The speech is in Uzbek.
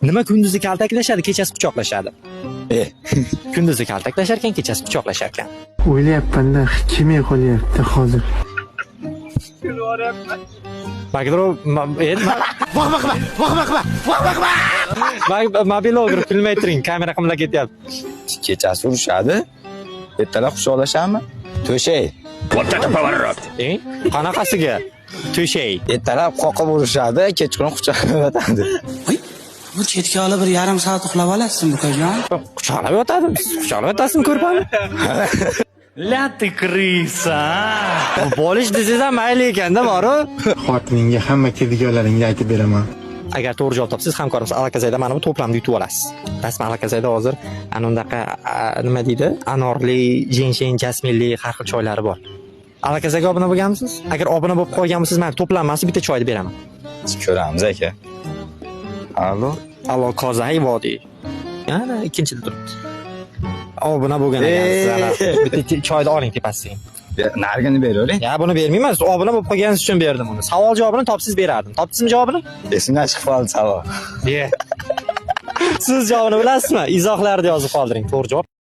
Nima kunduzi kaltaklashadi, kechasi quchoqlashadi? Kunduzi kaltaklashar ekan, kechasi quchoqlashar ekan. O'ylayapman-da, kelmay qolyapti hozir. Mobiloger kulmay turing, kamera qimlab ketyapti. Kechasi urishadi, ertalab quchoqlashadimi? To'shay. Qanaqasiga? To'shay. Ertalab qoqib urishadi, kechqurun quchoqlayotadi. Bu chetga olib bir yarim soat uxlab olasizmi bukajon? Quchoqlab yotadi. Quchoqlab yotasizmi ko'rpani? La ты крыса! Bo'lish desizam mayli ekanda, boru. Xotiningga hamma kelganlaringni aytib beraman. Agar to'g'ri javob topsangiz, hamkorimiz Alakazayda mana bu to'plamni yutib olasiz. Rasman Alakazayda hozir ana undaqa nima deydi? Anorli, jenshen, jasminli har xil choylari bor. Alakazayga obuna bo'lganmisiz? Agar obuna bo'lib qolgan bo'lsangiz, men to'planmasi bitta choyni beraman. Ko'ramiz aka. Allo. Allo Kozay vodiy. Yana ikkinchida turibdi. Obuna bo'lgan ekansiz. Bitta choyni oling tepasiga. Narigini beravering. Ya buni bermayman. Obuna bo'lib qolganingiz uchun berdim uni. Savol javobini topsiz berardim. Topdingizmi javobini? Esimdan chiqib qoldi savol. Siz javobini bilasizmi? Izohlarda yozib qoldiring. To'g'ri javob